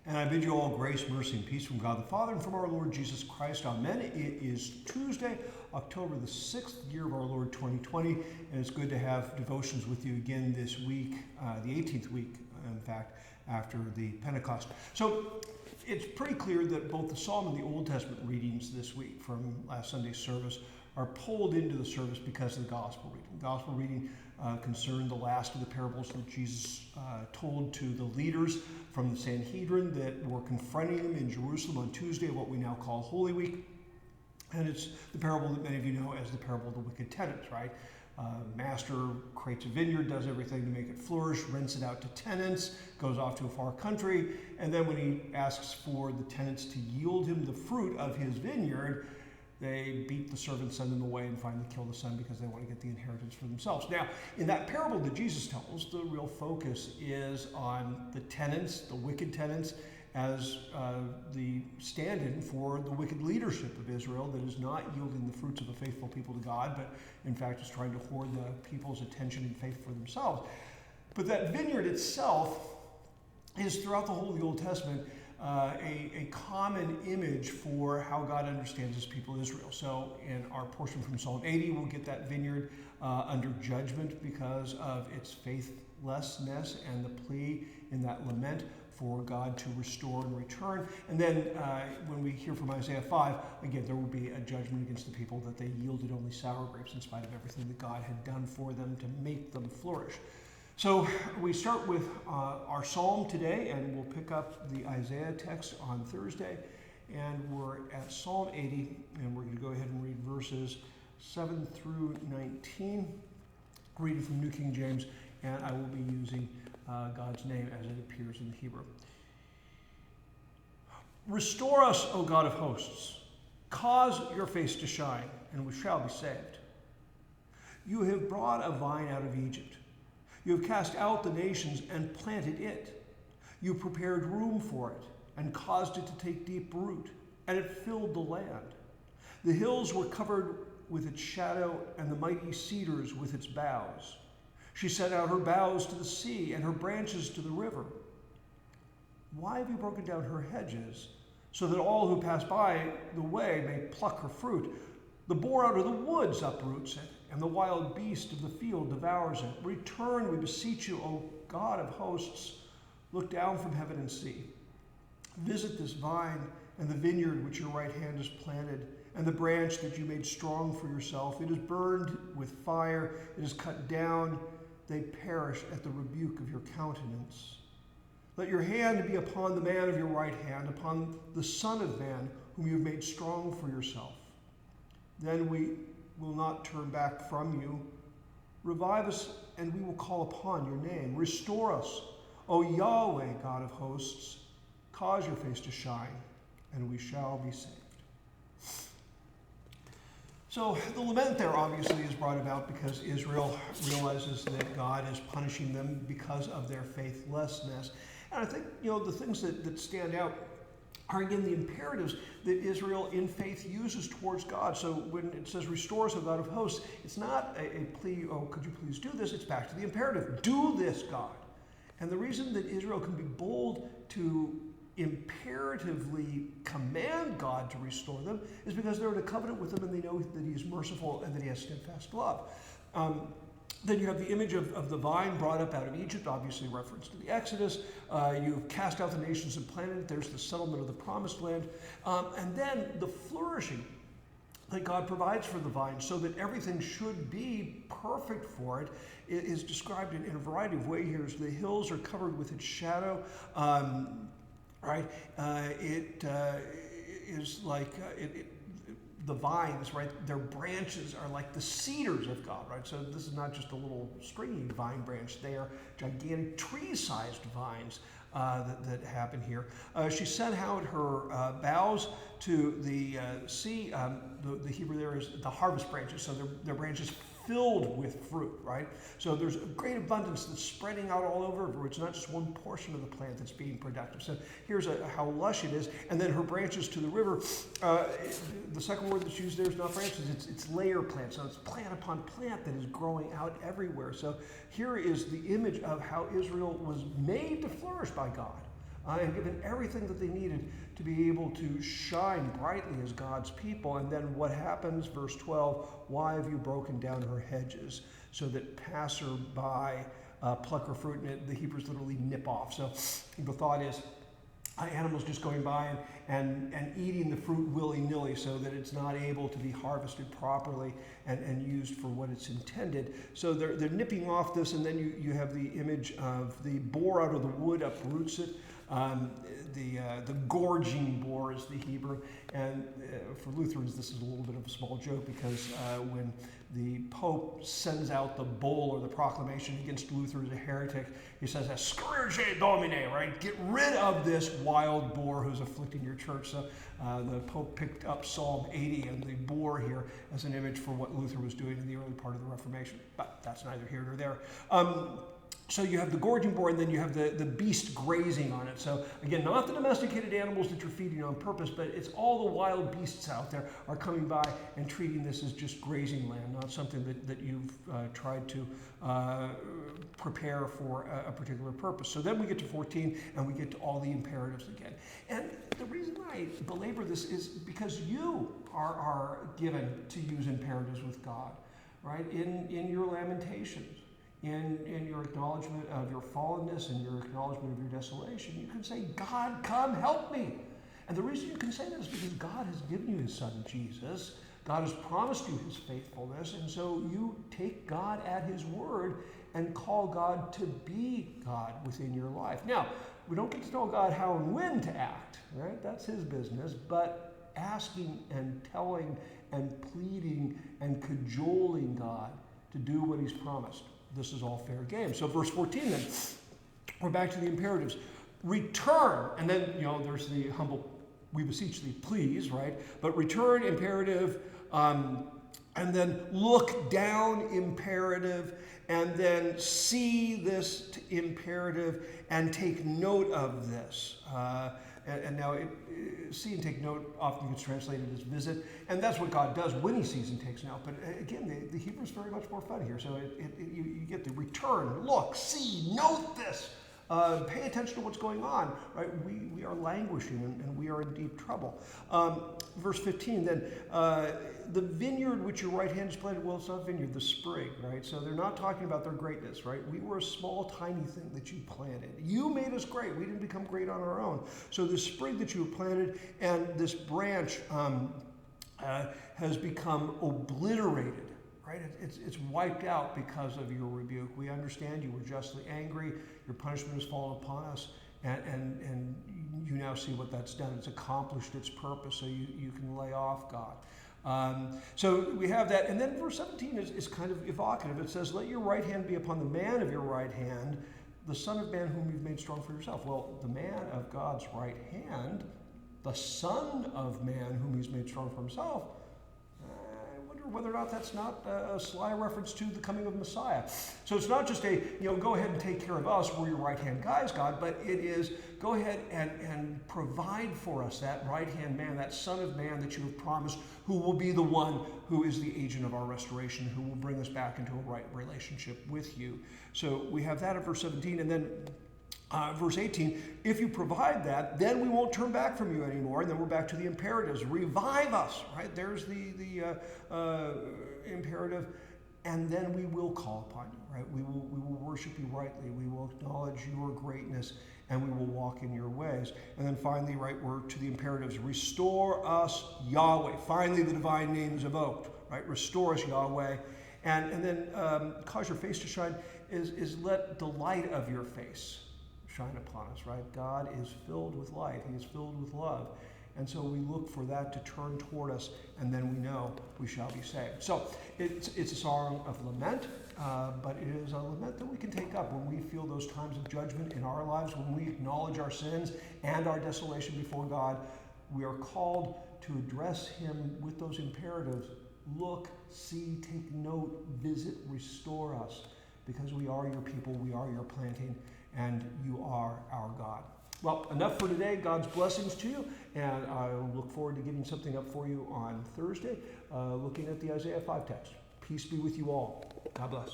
And I bid you all grace, mercy, and peace from God the Father and from our Lord Jesus Christ. Amen. It is Tuesday, October the 6th, year of our Lord 2020, and it's good to have devotions with you again this week, the 18th week, in fact, after the Pentecost. So it's pretty clear that both the Psalm and the Old Testament readings this week from last Sunday's service are pulled into the service because of the Gospel reading. The Gospel reading concerned the last of the parables that Jesus told to the leaders from the Sanhedrin that were confronting him in Jerusalem on Tuesday, what we now call Holy Week. And it's the parable that many of you know as the parable of the wicked tenants, right? Master creates a vineyard, does everything to make it flourish, rents it out to tenants, goes off to a far country, and then when he asks for the tenants to yield him the fruit of his vineyard, they beat the servant, send them away, and finally kill the son because they want to get the inheritance for themselves. Now, in that parable that Jesus tells, the real focus is on the tenants, the wicked tenants, as the stand-in for the wicked leadership of Israel that is not yielding the fruits of a faithful people to God, but in fact is trying to hoard the people's attention and faith for themselves. But that vineyard itself is, throughout the whole of the Old Testament, a common image for how God understands his people Israel. So in our portion from Psalm 80, we'll get that vineyard under judgment because of its faithlessness and the plea in that lament for God to restore and return. And then when we hear from Isaiah 5, again, there will be a judgment against the people that they yielded only sour grapes in spite of everything that God had done for them to make them flourish. So we start with our psalm today, and we'll pick up the Isaiah text on Thursday. And we're at Psalm 80, and we're going to go ahead and read verses 7 through 19. Reading from New King James, and I will be using God's name as it appears in the Hebrew. Restore us, O God of hosts. Cause your face to shine, and we shall be saved. You have brought a vine out of Egypt. You have cast out the nations and planted it. You prepared room for it and caused it to take deep root, and it filled the land. The hills were covered with its shadow, and the mighty cedars with its boughs. She set out her boughs to the sea and her branches to the river. Why have you broken down her hedges, so that all who pass by the way may pluck her fruit? The boar out of the woods uproots it, and the wild beast of the field devours it. Return, we beseech you, O God of hosts. Look down from heaven and see. Visit this vine and the vineyard which your right hand has planted, and the branch that you made strong for yourself. It is burned with fire, it is cut down. They perish at the rebuke of your countenance. Let your hand be upon the man of your right hand, upon the Son of Man, whom you have made strong for yourself. Then we will not turn back from you. Revive us, and we will call upon your name. Restore us, O Yahweh, God of hosts. Cause your face to shine, and we shall be saved. So the lament there obviously is brought about because Israel realizes that God is punishing them because of their faithlessness. And I think, the things that stand out are, again, the imperatives that Israel in faith uses towards God. So when it says, restore us, O God of hosts, it's not a plea, oh, could you please do this? It's back to the imperative. Do this, God. And the reason that Israel can be bold to imperatively command God to restore them is because they're in a covenant with him and they know that he is merciful and that he has steadfast love. Then you have the image of the vine brought up out of Egypt, obviously reference to the Exodus. You've cast out the nations and planted it. There's the settlement of the promised land. And then the flourishing that God provides for the vine so that everything should be perfect for it is described in a variety of ways here. The hills are covered with its shadow. Right? It is like the vines, right? Their branches are like the cedars of God, right? So this is not just a little stringy vine branch. They are gigantic tree-sized vines that happen here. She sent out her boughs to the sea. The Hebrew there is the harvest branches. So their branches filled with fruit, right? So there's a great abundance that's spreading out all over. It's not just one portion of the plant that's being productive. So here's how lush it is. And then her branches to the river. The second word that's used there is not branches, it's layer plants. So it's plant upon plant that is growing out everywhere. So here is the image of how Israel was made to flourish by God. and given everything that they needed to be able to shine brightly as God's people. And then what happens? Verse 12, why have you broken down her hedges so that passerby pluck her fruit? And the Hebrews literally nip off. So the thought is, animals just going by and eating the fruit willy-nilly so that it's not able to be harvested properly and used for what it's intended. So they're nipping off this, and then you have the image of the boar out of the wood uproots it. The gorging boar is the Hebrew, and for Lutherans this is a little bit of a small joke, because when the Pope sends out the bull or the proclamation against Luther as a heretic, he says, "Scourge Domine," right? Get rid of this wild boar who's afflicting your church. So the Pope picked up Psalm 80 and the boar here as an image for what Luther was doing in the early part of the Reformation. But that's neither here nor there. So you have the gorging boar, and then you have the beast grazing on it. So again, not the domesticated animals that you're feeding on purpose, but it's all the wild beasts out there are coming by and treating this as just grazing land, not something that you've tried to prepare for a particular purpose. So then we get to 14, and we get to all the imperatives again. And the reason I belabor this is because you are given to use imperatives with God, right? In your lamentations. In your acknowledgement of your fallenness and your acknowledgement of your desolation, you can say, God, come help me. And the reason you can say that is because God has given you his son, Jesus. God has promised you his faithfulness. And so you take God at his word and call God to be God within your life. Now, we don't get to tell God how and when to act, right? That's his business. But asking and telling and pleading and cajoling God to do what he's promised, this is all fair game. So verse 14 then, we're back to the imperatives. Return, and then, there's the humble, we beseech thee, please, right? But return, imperative, and then look down, imperative, and then see this imperative and take note of this. And now, see and take note often gets translated as visit, and that's what God does when he sees and takes note. But again, the Hebrew is very much more fun here. So you get the return, look, see, note this, pay attention to what's going on. Right? We are languishing and we are in deep trouble. Verse 15 then, the vineyard which your right hand has planted, well, it's not vineyard, the sprig, right? So they're not talking about their greatness, right? We were a small, tiny thing that you planted. You made us great. We didn't become great on our own. So the sprig that you have planted and this branch has become obliterated, right? It's wiped out because of your rebuke. We understand you were justly angry. Your punishment has fallen upon us. And you now see what that's done. It's accomplished its purpose, so you can lay off God. So we have that. And then verse 17 is kind of evocative. It says, let your right hand be upon the man of your right hand, the son of man whom you've made strong for yourself. Well, the man of God's right hand, the son of man whom he's made strong for himself, I wonder whether or not that's not a sly reference to the coming of Messiah. So it's not just go ahead and take care of us, we're your right-hand guys, God, but it is, go ahead and provide for us that right-hand man, that son of man that you have promised, who will be the one who is the agent of our restoration, who will bring us back into a right relationship with you. So we have that at verse 17, and then verse 18, if you provide that, then we won't turn back from you anymore. And then we're back to the imperatives. Revive us, right? There's the imperative. And then we will call upon you, right? We will worship you rightly. We will acknowledge your greatness, and we will walk in your ways. And then finally, right, we're to the imperatives. Restore us, Yahweh. Finally, the divine name is evoked, right? Restore us, Yahweh. And then cause your face to shine is let the light of your face shine upon us, right? God is filled with light. He is filled with love. And so we look for that to turn toward us, and then we know we shall be saved. So it's a song of lament, but it is a lament that we can take up when we feel those times of judgment in our lives, when we acknowledge our sins and our desolation before God. We are called to address him with those imperatives. Look, see, take note, visit, restore us, because we are your people, we are your planting, and you are our God. Well, enough for today. God's blessings to you, and I look forward to getting something up for you on Thursday, looking at the Isaiah 5 text. Peace be with you all. God bless.